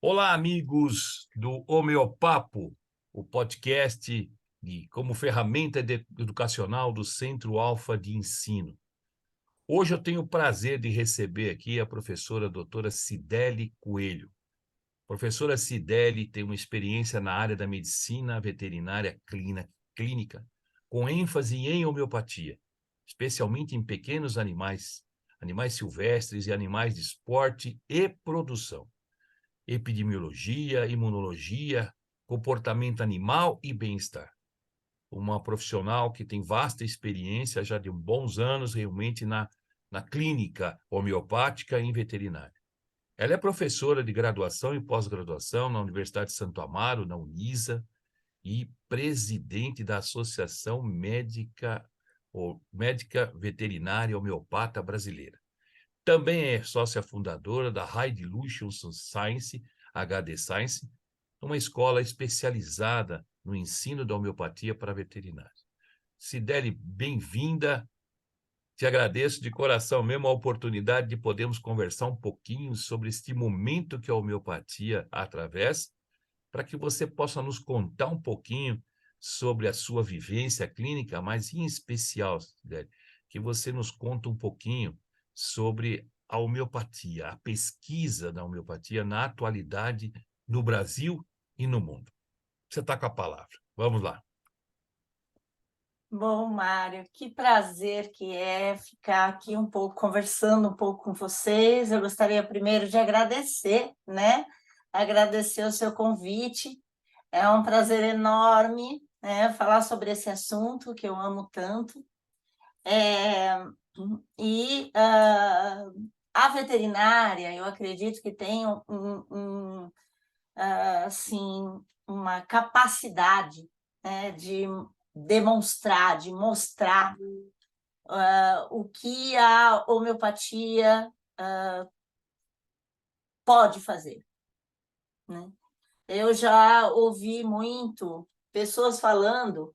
Olá, amigos do Homeopapo, o podcast como ferramenta educacional do Centro Alfa de Ensino. Hoje eu tenho o prazer de receber aqui a professora doutora Cydele Coelho. A professora Cydele tem uma experiência na área da medicina veterinária clínica, com ênfase em homeopatia, especialmente em pequenos animais, animais silvestres e animais de esporte e produção. Epidemiologia, imunologia, comportamento animal e bem-estar. Uma profissional que tem vasta experiência já de bons anos realmente na clínica homeopática e em veterinária. Ela é professora de graduação e pós-graduação na Universidade de Santo Amaro, na Unisa, e presidente da Associação Médica Veterinária Homeopata Brasileira. Também é sócia fundadora da High Dilution Science, HD Science, uma escola especializada no ensino da homeopatia para veterinários. Cydele, bem-vinda. Te agradeço de coração mesmo a oportunidade de podermos conversar um pouquinho sobre este momento que a homeopatia atravessa, para que você possa nos contar um pouquinho sobre a sua vivência clínica, mas em especial, Cydele, que você nos conta um pouquinho sobre a homeopatia, a pesquisa da homeopatia na atualidade no Brasil e no mundo. Você está com a palavra. Vamos lá. Bom, Mário, que prazer que é ficar aqui conversando um pouco com vocês. Eu gostaria primeiro de agradecer, né? Agradecer o seu convite. É um prazer enorme, né, falar sobre esse assunto que eu amo tanto. A veterinária, eu acredito que tem assim, uma capacidade, né, de demonstrar, de mostrar o que a homeopatia pode fazer, né? Eu já ouvi muito pessoas falando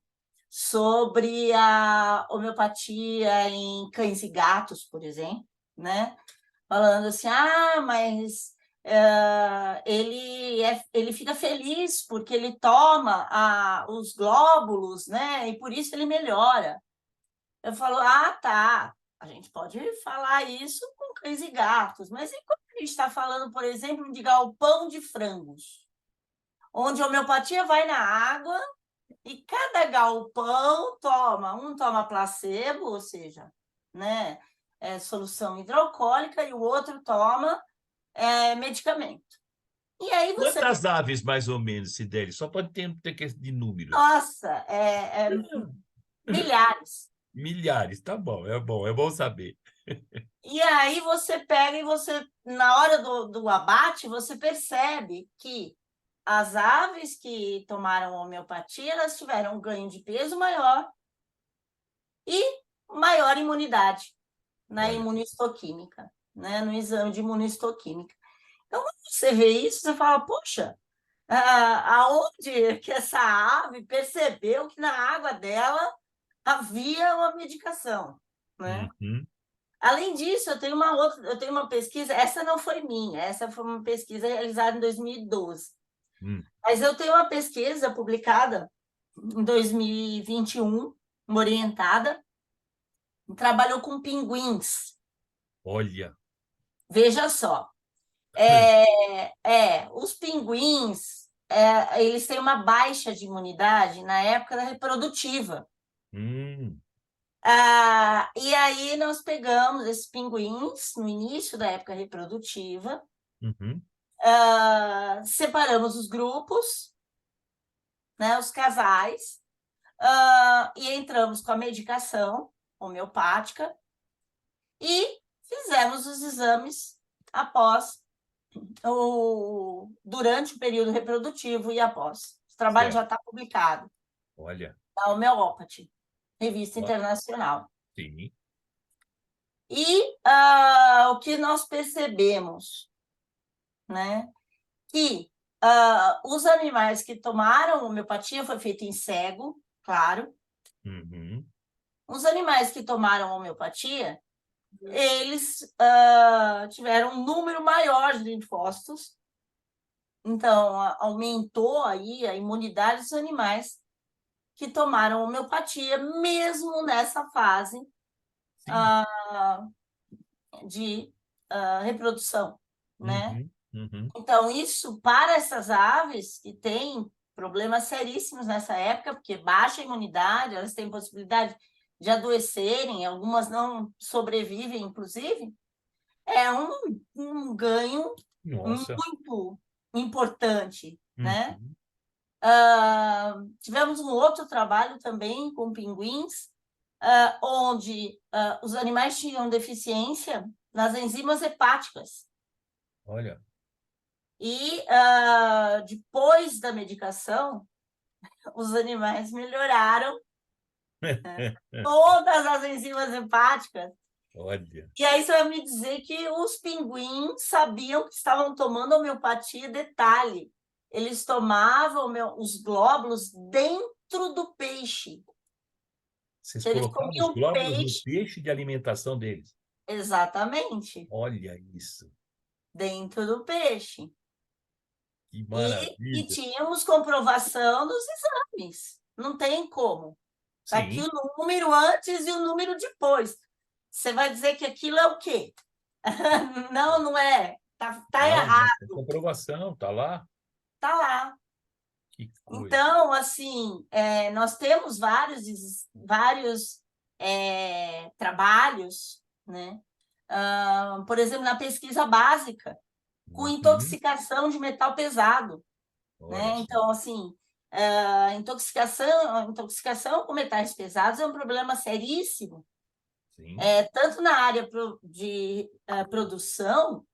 sobre a homeopatia em cães e gatos, por exemplo, né? Falando assim, mas ele fica feliz porque ele toma os glóbulos, né? E por isso ele melhora. Eu falo, tá, a gente pode falar isso com cães e gatos, mas e quando a gente está falando, por exemplo, de galpão de frangos, onde a homeopatia vai na água e cada galpão um toma placebo, ou seja, né, solução hidroalcoólica, e o outro toma medicamento. E aí você... Quantas aves, mais ou menos, Cydele? Só pode ter de números. Nossa, milhares. Milhares, tá bom, é bom saber. E aí você pega e você, na hora do abate, você percebe que as aves que tomaram homeopatia, elas tiveram um ganho de peso maior e maior imunidade na Olha, imunistoquímica, né? No exame de imunistoquímica. Então, quando você vê isso, você fala, poxa, aonde que essa ave percebeu que na água dela havia uma medicação, né? uhum, Além disso, eu tenho uma pesquisa, essa não foi minha, essa foi uma pesquisa realizada em 2012. Mas eu tenho uma pesquisa publicada em 2021, uma orientada, trabalhou com pinguins. olha, Veja só, os pinguins, eles têm uma baixa de imunidade na época da reprodutiva. hum, E aí nós pegamos esses pinguins no início da época reprodutiva, uhum, separamos os grupos, né, os casais, e entramos com a medicação homeopática e fizemos os exames durante o período reprodutivo e após. O trabalho já certo, está publicado olha, na Homeopathy, revista ó, internacional. sim, E o que nós percebemos, né, que os animais que tomaram homeopatia, foi feito em cego, claro. uhum, Os animais que tomaram homeopatia, eles tiveram um número maior de linfócitos Então, aumentou aí a imunidade dos animais que tomaram homeopatia, mesmo nessa fase Sim. de reprodução, né? Uhum, uhum. Então, isso para essas aves que têm problemas seríssimos nessa época, porque baixa a imunidade, elas têm possibilidade de adoecerem, algumas não sobrevivem, inclusive, é um ganho Nossa. muito importante, né? Uhum. Tivemos um outro trabalho também com pinguins, onde os animais tinham deficiência nas enzimas hepáticas. Olha. E depois da medicação, os animais melhoraram todas as enzimas hepáticas. Olha. E aí você vai me dizer que os pinguins sabiam que estavam tomando homeopatia. Detalhe, eles tomavam os glóbulos dentro do peixe. Vocês Eles colocavam os comiam glóbulos no peixe, peixe de alimentação deles. exatamente, Olha isso. dentro do peixe. Que E maravilha. tínhamos comprovação dos exames. Não tem como. Está aqui Sim. o número antes e o número depois. Você vai dizer que aquilo é o quê? Não, não é. Tá Não, errado. não, tem comprovação, tá lá. Tá lá. Que coisa. Então, assim, nós temos vários trabalhos, né? Por exemplo, na pesquisa básica, com Uhum. intoxicação de metal pesado, Olha né? só. Então, assim, intoxicação com metais pesados é um problema seríssimo, Sim. tanto na área de produção,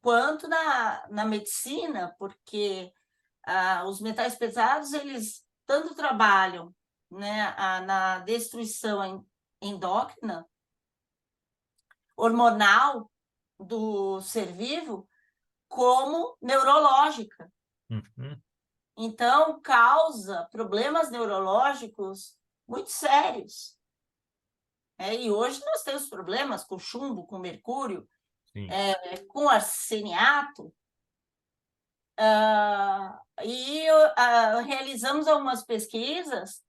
quanto na medicina, porque os metais pesados, eles tanto trabalham, né, na destruição endócrina, hormonal do ser vivo, como neurológica. Uhum. Então, causa problemas neurológicos muito sérios. E hoje nós temos problemas com chumbo, com mercúrio, Sim. com arseniato, e realizamos algumas pesquisas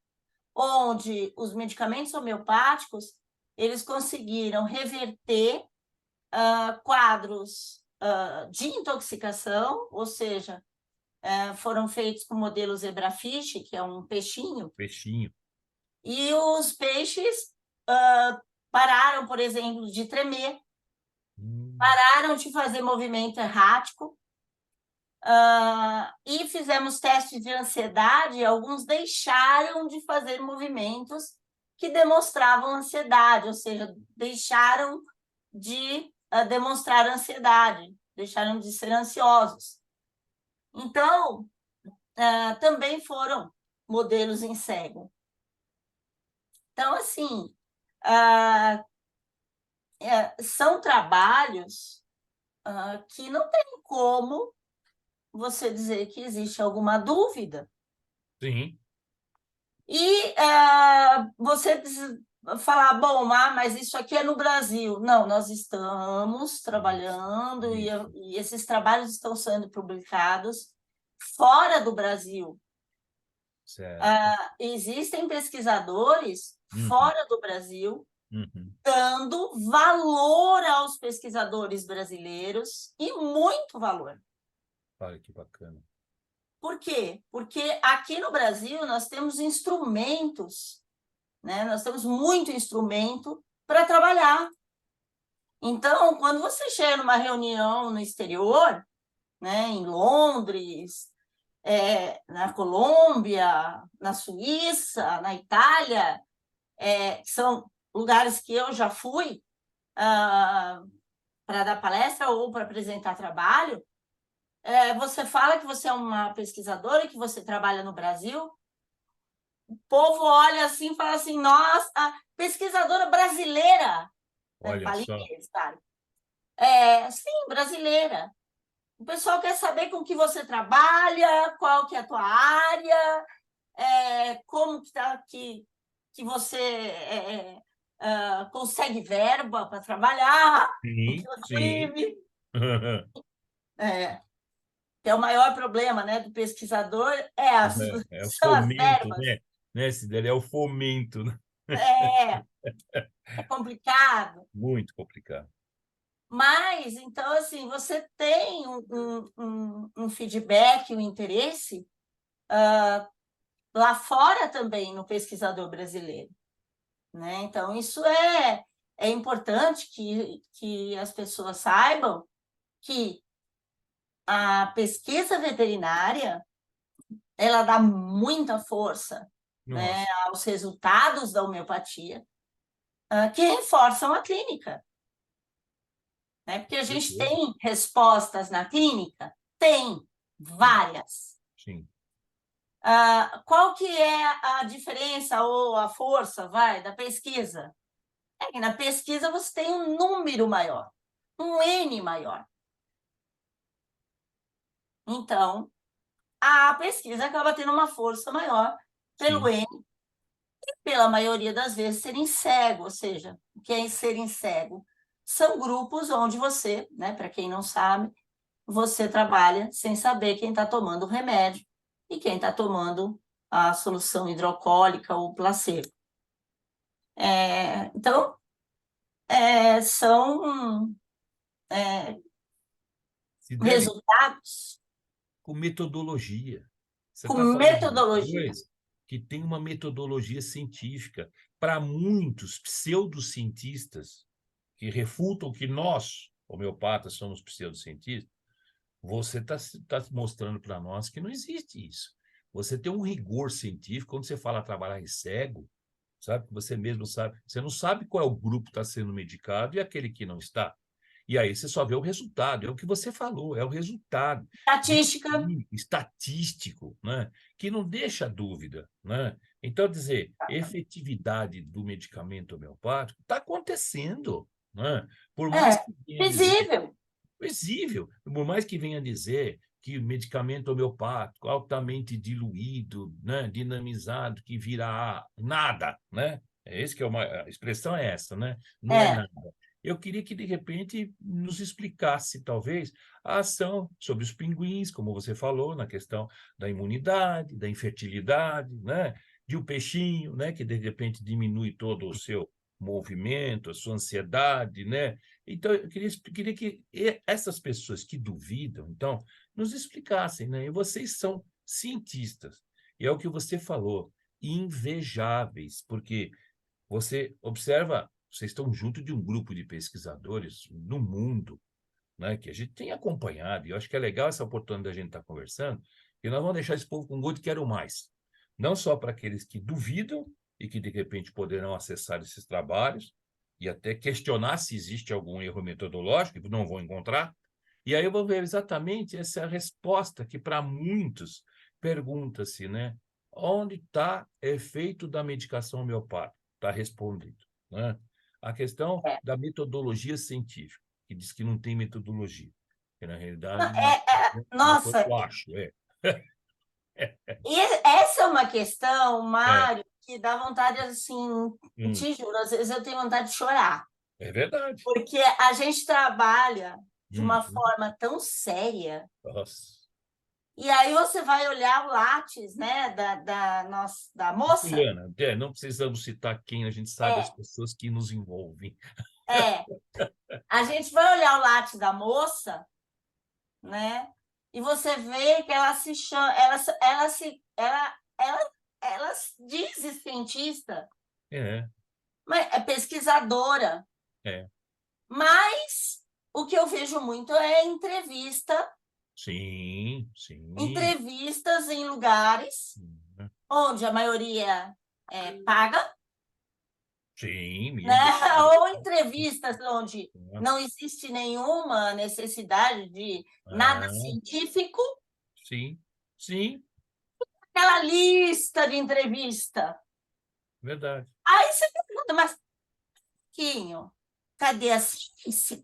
onde os medicamentos homeopáticos eles conseguiram reverter quadros de intoxicação, ou seja, foram feitos com o modelo zebrafish, que é um peixinho, Peixinho. e os peixes pararam, por exemplo, de tremer, Hum. pararam de fazer movimento errático, e fizemos testes de ansiedade, alguns deixaram de fazer movimentos que demonstravam ansiedade, ou seja, deixaram de demonstrar ansiedade, deixaram de ser ansiosos. Então, também foram modelos em cego. Então, assim, são trabalhos que não tem como você dizer que existe alguma dúvida. Sim. E você falar, bom, mas isso aqui é no Brasil. Não, nós estamos Isso. trabalhando Isso. e esses trabalhos estão sendo publicados fora do Brasil. Certo. Existem pesquisadores Uhum. fora do Brasil Uhum. dando valor aos pesquisadores brasileiros e muito valor. Olha que bacana. Por quê? Porque aqui no Brasil nós temos instrumentos, né? Nós temos muito instrumento para trabalhar. Então, quando você chega numa reunião no exterior, né, em Londres, na Colômbia, na Suíça, na Itália, que são lugares que eu já fui para dar palestra ou para apresentar trabalho, você fala que você é uma pesquisadora e que você trabalha no Brasil, o povo olha assim e fala assim, nossa, pesquisadora brasileira, Olha só. palhinha, sabe? Sim, brasileira. O pessoal quer saber com que você trabalha, qual que é a tua área, como que você consegue verba para trabalhar, o que Sim, eu sim. tive. É. que é o maior problema, né, do pesquisador, É o são as fomento, verbas. né, Cideli? É o fomento, né? É, é complicado. Muito complicado. Mas, então, assim, você tem um feedback, um interesse lá fora também no pesquisador brasileiro, né? Então, isso é importante que as pessoas saibam que a pesquisa veterinária ela dá muita força, né, Nossa, aos resultados da homeopatia, que reforçam a clínica, né? Porque a gente certeza. tem respostas na clínica? Tem, Sim, várias. sim, Qual que é a diferença ou a força, da pesquisa? É que na pesquisa você tem um número maior, um N maior. Então, a pesquisa acaba tendo uma força maior pelo sim. N, pela maioria das vezes serem cego, ou seja, o que é serem cego? São grupos onde você, né, para quem não sabe, você trabalha sem saber quem está tomando o remédio e quem está tomando a solução hidroalcoólica ou placebo. Então, são Cideli, resultados com metodologia. Você com está falando de uma metodologia. coisa que tem uma metodologia científica. Para muitos pseudocientistas que refutam que nós, homeopatas, somos pseudocientistas, você está mostrando para nós que não existe isso. Você tem um rigor científico, quando você fala trabalhar em cego, sabe? Você mesmo sabe. Você não sabe qual é o grupo que está sendo medicado e aquele que não está. E aí você só vê o resultado, é o que você falou, é o resultado Estatística. estatístico, né? Que não deixa dúvida, né? Então, dizer, efetividade do medicamento homeopático está acontecendo, né? Por mais É que venha dizer visível. visível, por mais que venha dizer que o medicamento homeopático altamente diluído, né, dinamizado, que vira nada, né? É esse que é uma a expressão é essa, né? Não é É. nada. Eu queria que de repente nos explicasse talvez a ação sobre os pinguins, como você falou, na questão da imunidade, da infertilidade, né? De um peixinho, né, que de repente diminui todo o seu movimento, a sua ansiedade, né? Então, eu queria que essas pessoas que duvidam, então, nos explicassem, né? E vocês são cientistas, e é o que você falou, invejáveis, porque você observa, vocês estão junto de um grupo de pesquisadores no mundo, né? Que a gente tem acompanhado, e eu acho que é legal essa oportunidade da gente estar conversando, e nós vamos deixar esse povo com gosto de quero mais. Não só para aqueles que duvidam e que, de repente, poderão acessar esses trabalhos e até questionar se existe algum erro metodológico, que não vão encontrar. E aí eu vou ver exatamente essa resposta que, para muitos, pergunta-se, né? Onde está efeito da medicação homeopática? Está respondido, né? A questão É. da metodologia científica, que diz que não tem metodologia, que na Não, realidade não é uma coisa que nossa, eu acho, e essa é uma questão, é, Mário, que dá vontade, assim, hum, te juro, às vezes eu tenho vontade de chorar, é verdade. porque a gente trabalha de uma Uhum. forma tão séria, Nossa. e aí você vai olhar o látis, né, da moça, Juliana, não precisamos citar quem, a gente sabe as é, pessoas que nos envolvem. é, a gente vai olhar o látis da moça, né, e você vê que ela se chama, ela diz cientista, É, mas é pesquisadora. é. Mas o que eu vejo muito é Sim, sim. entrevistas em lugares onde a maioria paga, Sim, né? mídia. Ou entrevistas onde não existe nenhuma necessidade de nada Ah, científico, sim, sim, aquela lista de entrevista. verdade. Aí você pergunta, mas Quinho, cadê a ciência?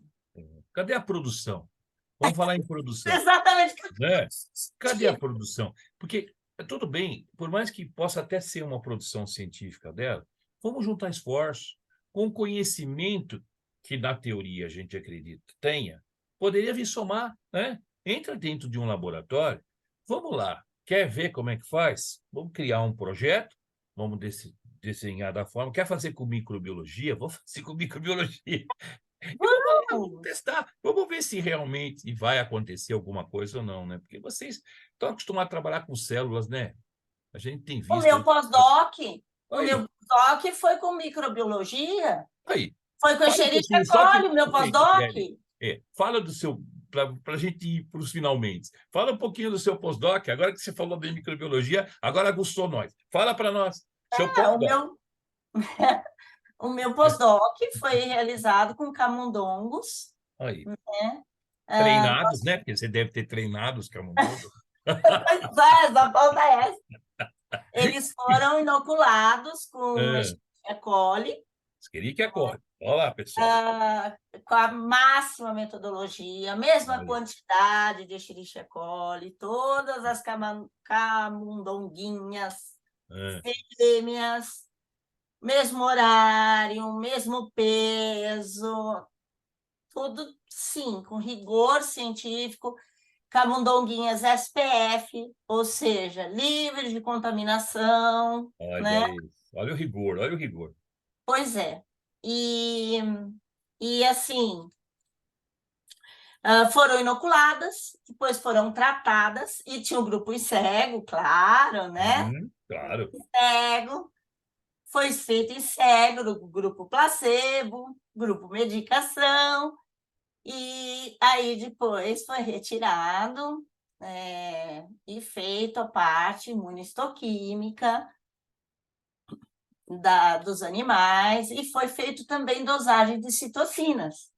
Cadê a produção? Vamos falar em produção, Exatamente. né? Cadê a produção? Porque tudo bem, por mais que possa até ser uma produção científica dela, vamos juntar esforços com o conhecimento que na teoria a gente acredita tenha, poderia vir somar, né? entra dentro de um laboratório, vamos lá, quer ver como é que faz? Vamos criar um projeto, vamos desenhar da forma, quer fazer com microbiologia? Vou fazer com microbiologia. E vamos lá, vamos Vamos! testar, vamos ver se realmente vai acontecer alguma coisa ou não, né? Porque vocês estão acostumados a trabalhar com células, né? A gente tem O visto meu aí. pós-doc, o Aí, meu pós-doc foi com microbiologia, aí. foi com Fala um Escherichia pouquinho, só que coli, o meu pós-doc. fala do seu, para a gente ir para os finalmente. Fala um pouquinho do seu pós-doc, agora que você falou de microbiologia, agora aguçou nós. Fala para nós, seu Ah, o pós-doc. meu, o meu pós-doc foi realizado com camundongos, Aí. né? Treinados, né? Porque você deve ter treinado os camundongos. Pois é, essa pauta é essa. Eles foram inoculados com É, Escherichia coli, Escherichia coli. Olha lá, pessoal. com a máxima metodologia, a mesma Olha. quantidade de Escherichia coli, todas as camundonguinhas É, fêmeas, mesmo horário, mesmo peso, tudo, sim, com rigor científico, camundonguinhas SPF, ou seja, livres de contaminação, olha né? isso. Olha o rigor, olha o rigor. Pois é. E, e assim, foram inoculadas, depois foram tratadas, e tinha o grupo em cego, claro, né? Claro. Cego, foi feito em cego, no grupo placebo, grupo medicação, e aí depois foi retirado e feito a parte imunistoquímica dos animais, e foi feito também dosagem de citocinas.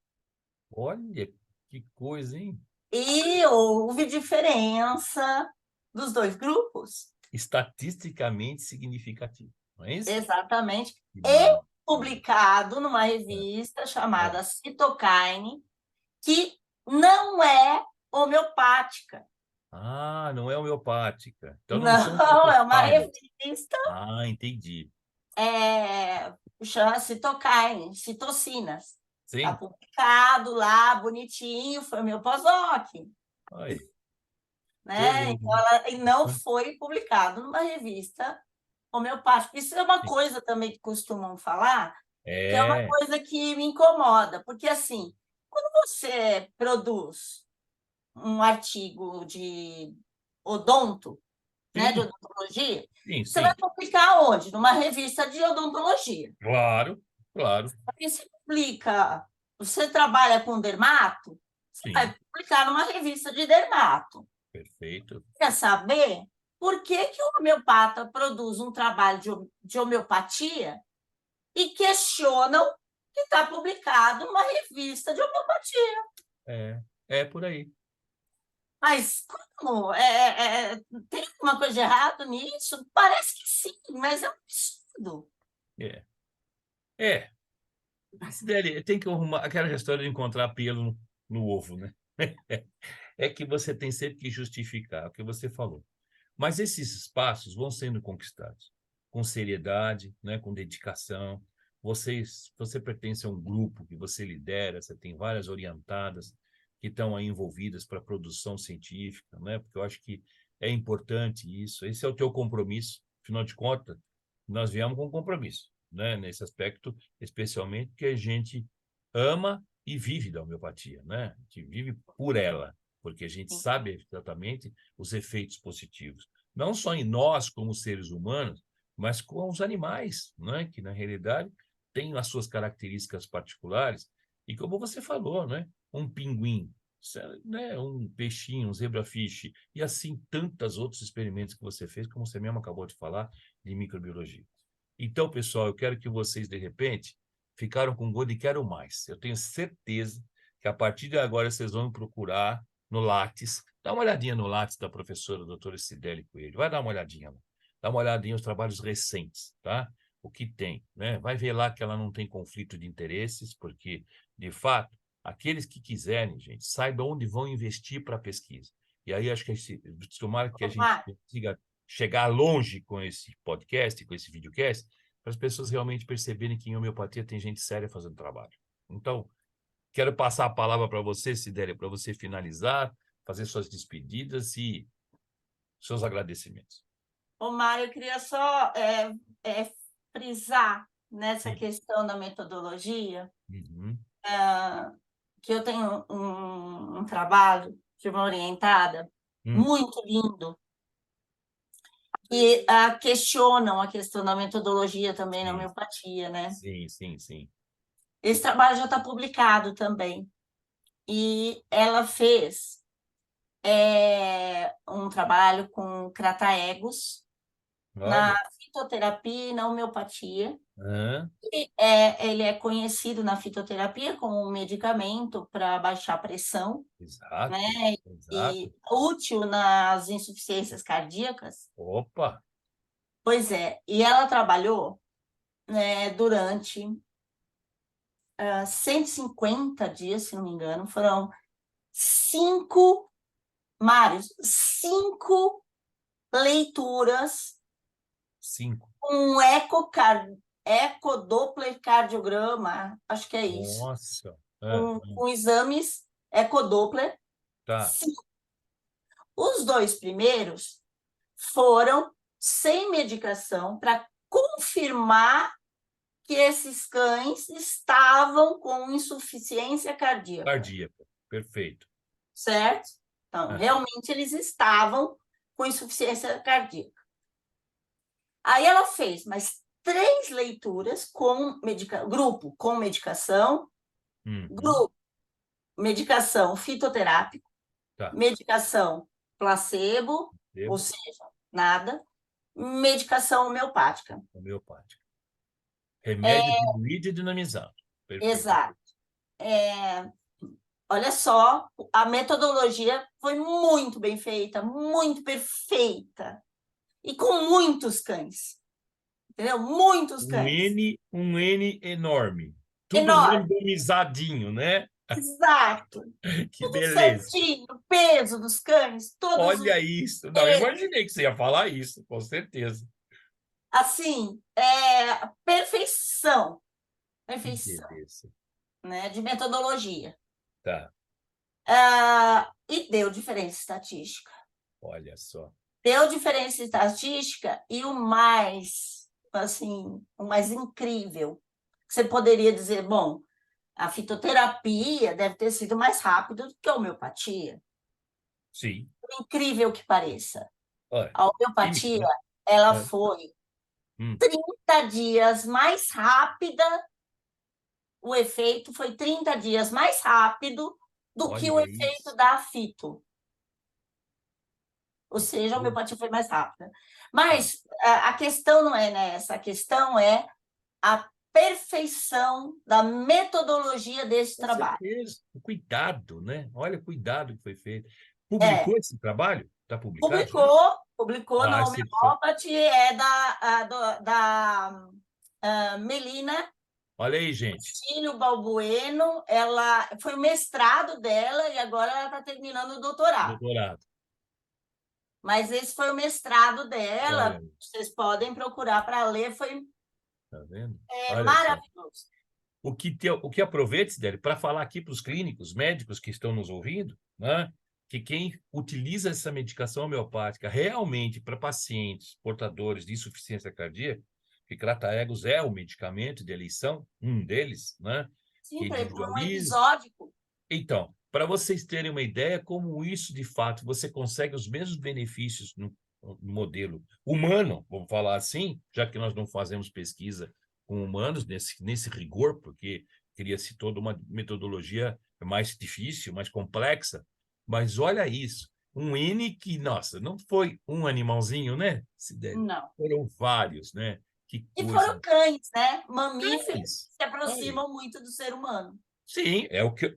Olha que coisa, hein? E houve diferença dos dois grupos, Estatisticamente significativo, não é isso? exatamente, Que e maravilha. publicado numa É, revista é. chamada Cytokine, que não é homeopática. Ah, não é homeopática. Então não são Não, é uma citofágicos. revista, Ah, entendi. chama Cytokine, citocinas. Está Sim. publicado lá, bonitinho, foi o meu pós-doc, Aí, coisa. né? Então, e não foi publicado numa revista homeopática. Isso é uma coisa também que costumam falar, que é uma É, coisa que me incomoda, porque assim, quando você produz um artigo de odonto, né, de sim, odontologia, sim, você vai sim. publicar onde? Numa revista de odontologia. Claro, claro, Aí você publica, você trabalha com dermato, você sim, vai publicar numa revista de dermato. perfeito. Quer saber por que, que o homeopata produz um trabalho de homeopatia e questionam que está publicado numa revista de homeopatia? É por aí. Mas como? Tem alguma coisa de errado nisso? Parece que sim, mas é um absurdo. É. É. Sideli, tem que arrumar aquela história de encontrar pelo no ovo, né? É que você tem sempre que justificar o que você falou. Mas esses espaços vão sendo conquistados com seriedade, né, com dedicação. Você pertence a um grupo que você lidera, você tem várias orientadas que estão aí envolvidas para a produção científica, né? Porque eu acho que é importante isso. Esse é o teu compromisso. Afinal de contas, nós viemos com compromisso, né? Nesse aspecto, especialmente que a gente ama e vive da homeopatia, né? A gente vive por ela, porque a gente sabe exatamente os efeitos positivos, não só em nós como seres humanos, mas com os animais, né? Que na realidade têm as suas características particulares. E como você falou, né? Um pinguim, né? Um peixinho, um zebrafish, e assim tantos outros experimentos que você fez, como você mesmo acabou de falar, de microbiologia. Então, pessoal, eu quero que vocês, de repente, ficaram com gosto e quero mais. Eu tenho certeza que a partir de agora vocês vão procurar no Lattes. Dá uma olhadinha no Lattes da professora doutora Cideli Coelho. Vai dar uma olhadinha lá. Dá uma olhadinha nos trabalhos recentes, tá? O que tem, né? Vai ver lá que ela não tem conflito de interesses, porque, de fato, aqueles que quiserem, gente, saibam onde vão investir para a pesquisa. E aí acho que tomara que a gente consiga chegar longe com esse podcast, com esse videocast, para as pessoas realmente perceberem que em homeopatia tem gente séria fazendo trabalho. Então, quero passar a palavra para você, Sidélia, para você finalizar, fazer suas despedidas e seus agradecimentos. Ô, Mário, eu queria só frisar nessa Sim. questão da metodologia, Uhum. que eu tenho um trabalho de uma orientada muito lindo, e questionam a questão da metodologia também na Sim. homeopatia, né? Sim, sim, sim. Esse trabalho já está publicado também. E ela fez um trabalho com crataegos na Olha. fitoterapia e na homeopatia. Hã? Ele é conhecido na fitoterapia como um medicamento para baixar a pressão, Exato, né? exato. E útil nas insuficiências cardíacas. Opa! Pois é, e ela trabalhou, né, durante 150 dias, se não me engano, foram 5, Mários, 5 leituras 5. com ecodopplercardiograma, acho que é isso, Nossa! com exames ecodoppler. Tá. Sim. Os 2 primeiros foram sem medicação para confirmar que esses cães estavam com insuficiência cardíaca, Cardíaco. Perfeito. certo? Então, realmente eles estavam com insuficiência cardíaca. Aí ela fez mais 3 leituras com grupo com medicação, grupo medicação fitoterápica, Tá. medicação placebo, ou seja, nada, medicação homeopática. Homeopática. Remédio diluído e dinamizado. Perfeito. Exato. Olha só, a metodologia foi muito bem feita, muito perfeita, e com muitos cães, entendeu? Muitos cães. Um N enorme. Tudo Enorme, randomizadinho, né? exato. Que Tudo beleza. certinho, o peso dos cães, todos os... Olha isso. Não, eu imaginei que você ia falar isso, com certeza. Assim, perfeição, Que perfeição, beleza. né, de metodologia. Tá. E deu diferença estatística. Olha só. Deu diferença estatística e o mais, assim, o mais incrível, você poderia dizer, bom, a fitoterapia deve ter sido mais rápido do que a homeopatia. Sim. Por incrível que pareça. Olha, A química, homeopatia, né? ela foi 30 dias mais rápida, o efeito foi 30 dias mais rápido do que o Olha efeito isso. da fito. Ou seja, a homeopatia foi mais rápida. Mas a questão não é nessa, a questão é a perfeição da metodologia desse Com trabalho. certeza. O cuidado, né? Olha o cuidado que foi feito. Publicou esse trabalho? Está publicado já? Publicou no Homeopathy, da Melina Olha aí, gente. Castilho Balbueno. Ela foi o mestrado dela e agora ela está terminando o doutorado. Doutorado. Mas esse foi o mestrado dela. Olha, Vocês podem procurar para ler, foi tá vendo? Olha só. maravilhoso. O que aproveite, Sideli, para falar aqui para os clínicos, médicos que estão nos ouvindo, né, que quem utiliza essa medicação homeopática realmente para pacientes portadores de insuficiência cardíaca, que Crataegos é o medicamento de eleição, um deles, né, que Sim, um individualiza. episódico. Então, para vocês terem uma ideia como isso, de fato, você consegue os mesmos benefícios no modelo humano, vamos falar assim, já que nós não fazemos pesquisa com humanos nesse rigor, porque cria-se toda uma metodologia mais difícil, mais complexa. Mas olha isso, um N que, nossa, não foi um animalzinho, né, Sideli? Não. Foram vários, né? Que E coisa. foram cães, né? Mamíferos Cães. que se aproximam muito do ser humano. Sim,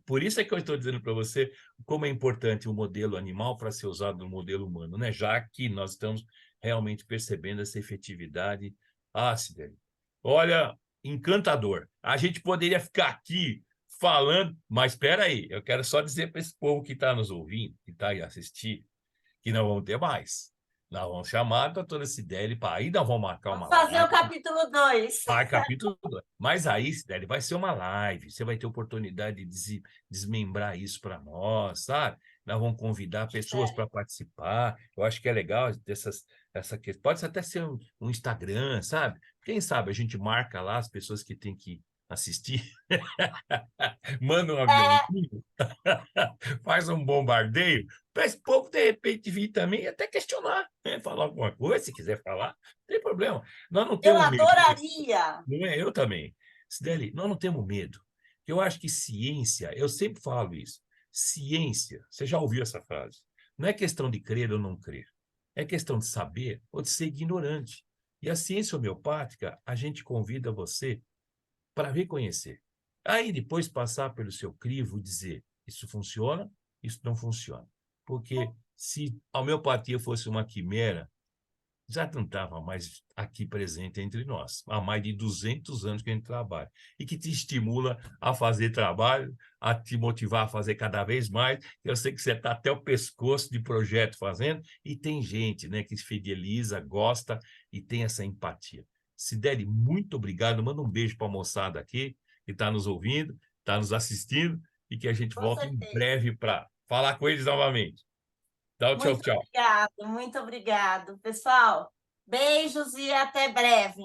por isso é que eu estou dizendo para você como é importante o modelo animal para ser usado no modelo humano, né? Já que nós estamos realmente percebendo essa efetividade. Ah, Sidney, olha, encantador. A gente poderia ficar aqui falando, mas espera aí, eu quero só dizer para esse povo que está nos ouvindo, que está aí assistir, que não vamos ter mais. Nós vamos chamar a doutora Sideli para aí, nós vamos marcar Vamos uma fazer live. o capítulo 2. Capítulo 2. Mas aí, Sideli, vai ser uma live. Você vai ter oportunidade de desmembrar isso para nós, sabe? nós vamos convidar pessoas para participar. Eu acho que é legal essa questão. Pode até ser um Instagram, sabe? Quem sabe a gente marca lá as pessoas que têm que assistir, manda um aviãozinho, faz um bombardeio, para esse povo, de repente, vir também e até questionar, né? Falar alguma coisa, se quiser falar, não tem problema. Nós não Eu temos medo. adoraria. Não é? Eu também. Sideli, nós não temos medo. Eu acho que ciência, eu sempre falo isso, ciência, você já ouviu essa frase, não é questão de crer ou não crer, é questão de saber ou de ser ignorante. E a ciência homeopática, a gente convida você para reconhecer. Aí depois passar pelo seu crivo e dizer, isso funciona, isso não funciona. Porque se a homeopatia fosse uma quimera, já não estava mais aqui presente entre nós. Há mais de 200 anos que a gente trabalha. E que te estimula a fazer trabalho, a te motivar a fazer cada vez mais. Eu sei que você está até o pescoço de projeto fazendo, e tem gente, né, que se fideliza, gosta e tem essa empatia. Sideli, muito obrigado. Manda um beijo para a moçada aqui, que está nos ouvindo, está nos assistindo, e que a gente Com volte em certeza. breve para falar com eles novamente. Tchau, tchau, tchau. Muito obrigado, pessoal. Beijos e até breve.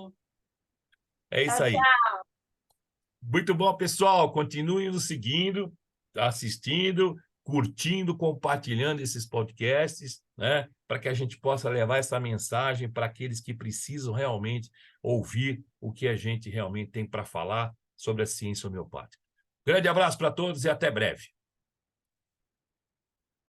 É isso Tchau, aí. tchau. Muito bom, pessoal. Continuem nos seguindo, assistindo, curtindo, compartilhando esses podcasts, né? Para que a gente possa levar essa mensagem para aqueles que precisam realmente ouvir o que a gente realmente tem para falar sobre a ciência homeopática. Grande abraço para todos e até breve.